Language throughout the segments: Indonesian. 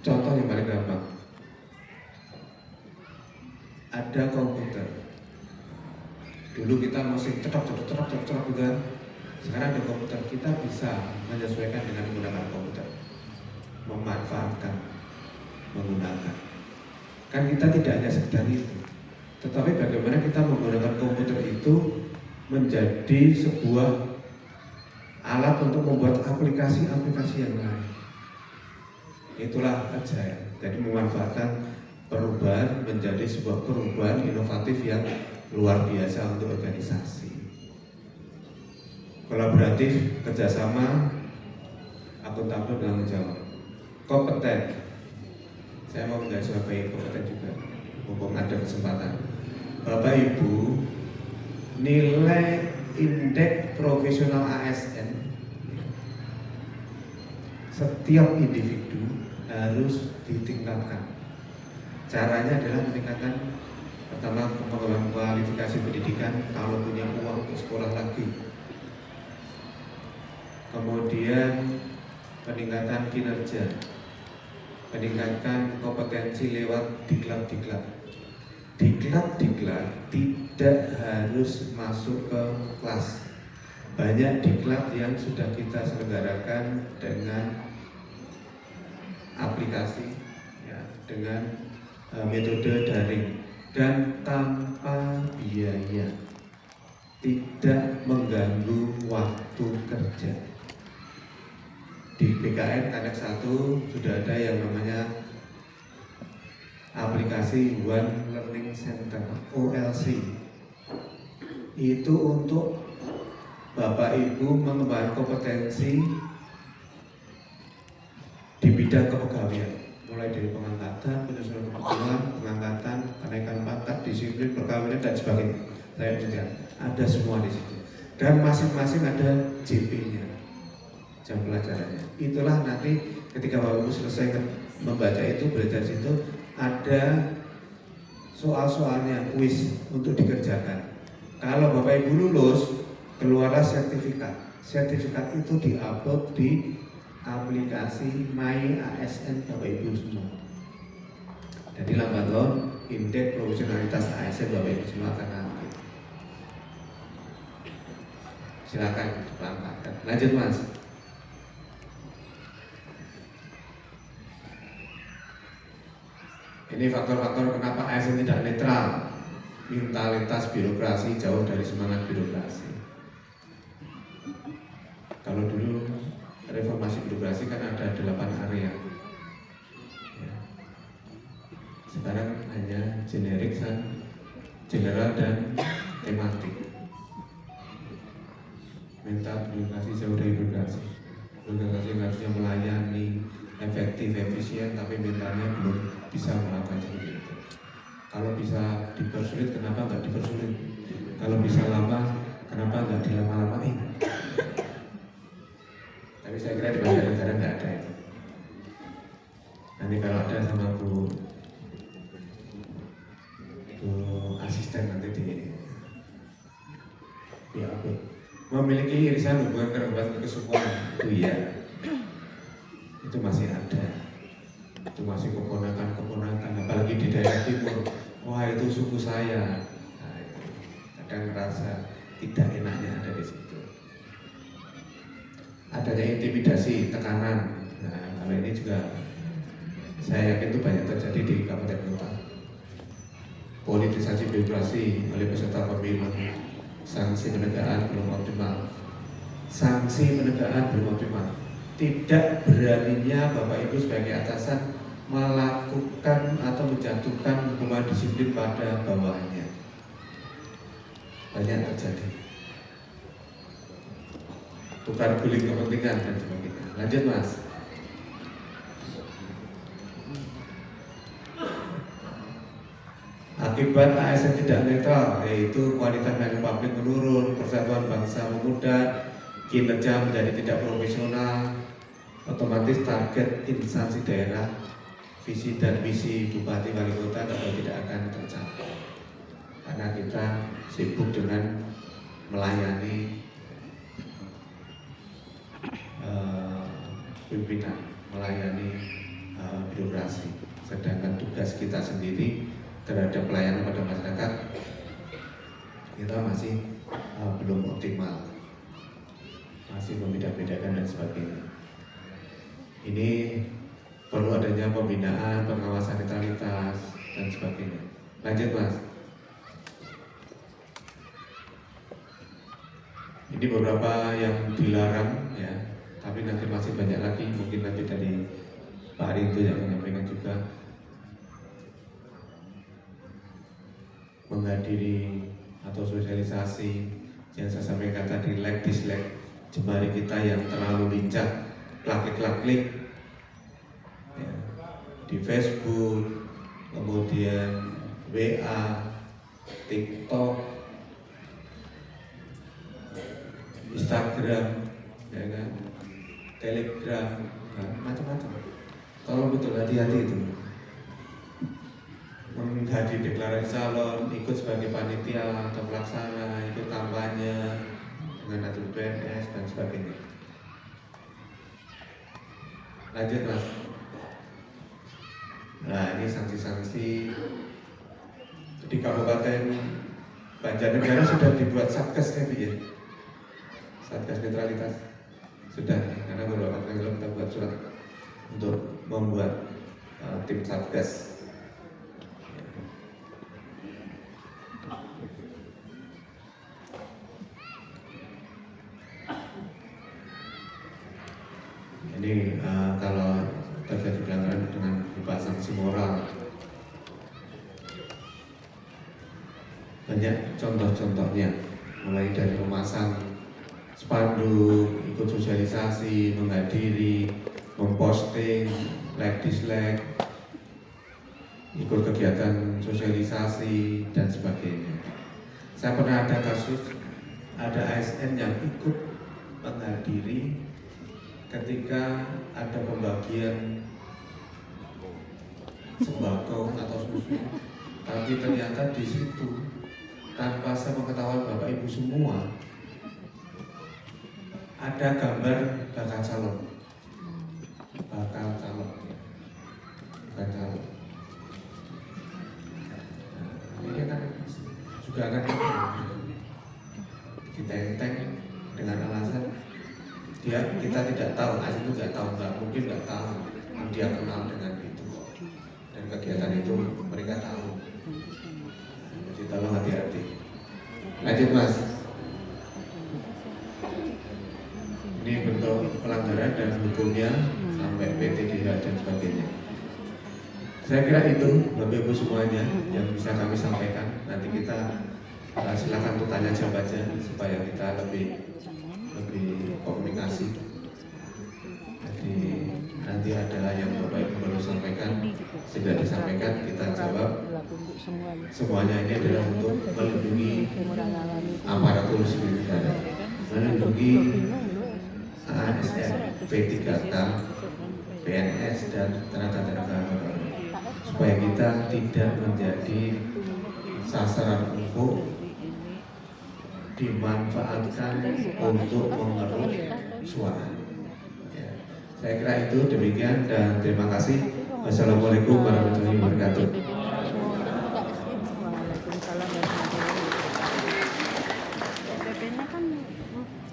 Contoh yang paling gampang, ada komputer. Dulu kita masih cetok gitu kan. Sekarang ada komputer, kita bisa menyesuaikan dengan menggunakan komputer, memanfaatkan, menggunakan. Kan kita tidak hanya sekedar itu, tetapi bagaimana kita menggunakan komputer itu menjadi sebuah alat untuk membuat aplikasi-aplikasi yang lain. Itulah agile. Jadi memanfaatkan perubahan menjadi sebuah perubahan inovatif yang luar biasa untuk organisasi. Kolaboratif, kerjasama, akuntabel, tanggung jawab, kompeten. Saya mau menjadi sebagai baik kompeten juga, mumpung ada kesempatan. Bapak Ibu, nilai indeks profesional ASN setiap individu harus ditingkatkan. Caranya adalah meningkatkan pertama pengembangan kualifikasi pendidikan kalau punya uang untuk sekolah lagi. Kemudian peningkatan kinerja, peningkatan kompetensi lewat diklat-diklat. Diklat-diklat tidak harus masuk ke kelas. Banyak diklat yang sudah kita selenggarakan dengan aplikasi, ya, dengan metode daring dan tanpa biaya, tidak mengganggu waktu kerja. Di BKN Aneks 1 sudah ada yang namanya aplikasi One Learning Center OLC. Itu untuk Bapak Ibu mengembangkan kompetensi di bidang kepegawaian, mulai dari pengangkatan, penyesuaian kebutuhan, pengangkatan, kenaikan pangkat, disiplin, perkawinan dan sebagainya. Saya tidak ada semua di situ. Dan masing-masing ada JP-nya, jam pelajarannya. Itulah nanti ketika Bapak Ibu selesai membaca itu, belajar situ, ada soal-soalnya, kuis untuk dikerjakan. Kalau Bapak Ibu lulus, keluarlah sertifikat. Sertifikat itu diupload di aplikasi My ASN Bapak Ibu semua. Jadi lambat laun indeks profesionalitas ASN Bapak Ibu semua akan naik. Silakan dimanfaatkan. Lanjut Mas. Ini faktor-faktor kenapa ASN tidak netral. Mentalitas birokrasi jauh dari semangat birokrasi. Kalau dulu reformasi birokrasi kan ada 8 area. Ya. Sekarang hanya generik, general dan tematik. Mental birokrasi jauh dari birokrasi. Birokrasi yang harusnya melayani, efektif, efisien, tapi mentalnya belum bisa melakukan seperti itu. Kalau bisa dipersulit, kenapa nggak dipersulit? Kalau bisa lama, kenapa nggak dilama-lamain? Tapi saya kira di banyak negara nggak ada itu. Nanti kalau ada sama Bu asisten nanti di BAP memiliki irisan hubungan kerabat kesukuan itu ya, itu masih ada, itu masih keponakan, apalagi di daerah timur. Wah itu suku saya, nah, itu kadang merasa tidak enaknya ada di situ. Adanya intimidasi, tekanan. Nah, kalau ini juga saya yakin itu banyak terjadi di kabupaten kota. Politisasi birokrasi oleh peserta pemilu, sanksi penegakan belum optimal. Sanksi penegakan belum optimal. Tidak beraninya Bapak Ibu sebagai atasan melakukan atau menjatuhkan hukuman disiplin pada bawahannya. Banyak terjadi. Tukar guling kepentingan dan sebagainya. Lanjut Mas. Akibat ASN tidak netral, yaitu kualitas pelayanan publik menurun, persatuan bangsa memudar, kinerja menjadi tidak profesional, otomatis target instansi daerah, visi dan misi bupati wali kota tidak akan tercapai. Karena kita sibuk dengan melayani pimpinan, melayani birokrasi. Sedangkan tugas kita sendiri terhadap pelayanan pada masyarakat kita masih belum optimal, masih membeda-bedakan dan sebagainya. Ini perlu adanya pembinaan, pengawasan netralitas dan sebagainya. Lanjut Mas. Ini beberapa yang dilarang ya, tapi nanti masih banyak lagi, mungkin nanti dari Pak Rinto yang menyampaikan juga. Menghadiri atau sosialisasi yang saya sampaikan tadi, like dislike jemari kita yang terlalu lincah, klik ya, di Facebook, kemudian WA, TikTok, Instagram, ya kan, Telegram, nah, macam-macam. Tolong betul hati-hati itu. Menghadiri deklarasi calon, ikut sebagai panitia atau pelaksana, ikut kampanye dengan atur PNS dan sebagainya. Lanjut Mas. Nah ini sanksi-sanksi di Kabupaten Banjarnegara sudah dibuat satgas kan ya? Satgas netralitas sudah, karena beberapa waktu yang lalu kita buat surat untuk membuat tim satgas. Ini kalau terjadi pelanggaran dengan berupa sanksi moral, banyak contoh-contohnya, mulai dari memasang spanduk, ikut sosialisasi, menghadiri, memposting, like dislike, ikut kegiatan sosialisasi dan sebagainya. Saya pernah ada kasus, ada ASN yang ikut menghadiri ketika ada pembagian sembako atau susu, tapi ternyata di situ tanpa sepengetahuan Bapak Ibu semua ada gambar bakal calon, bukan calon. Ini kan juga akan ditenteng dengan alasan kita tidak tahu, asli itu nggak tahu, nggak mungkin nggak tahu, dia kenal dengan itu dan kegiatan itu mereka tahu. Jadi tolong hati-hati. Lanjut Mas. Ini bentuk pelanggaran dan hukumnya sampai PTDH dan sebagainya. Saya kira itu Bapak Ibu semuanya yang bisa kami sampaikan. Nanti kita silakan untuk tanya jawab aja supaya kita lebih komunikasi. Jadi nanti ada yang Bapak Ibu perlu sampaikan, sudah disampaikan, kita jawab. Semuanya ini adalah untuk melindungi aparatur sipil negara, melindungi ASN, P3K, PNS dan tenaga-tenaga honorer, supaya kita tidak menjadi sasaran empuk dimanfaatkan untuk mengeruk suara. Ya. Saya kira itu demikian dan terima kasih. Wassalamualaikum warahmatullahi wabarakatuh.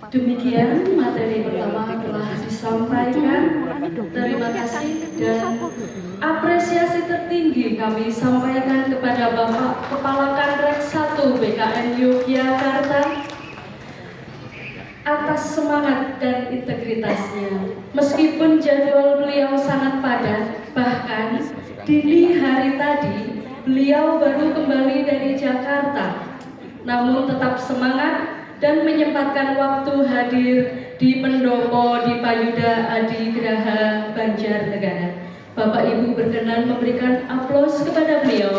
Demikian materi pertama telah disampaikan. Terima kasih dan apresiasi tertinggi kami sampaikan kepada Bapak Kepala Kanrek 1 BKN Yogyakarta atas semangat dan integritasnya. Meskipun jadwal beliau sangat padat, bahkan dini hari tadi beliau baru kembali dari Jakarta, namun tetap semangat dan menyempatkan waktu hadir di pendopo di Payuda Adi Graha Banjarnegara. Bapak Ibu berkenan memberikan aplaus kepada beliau.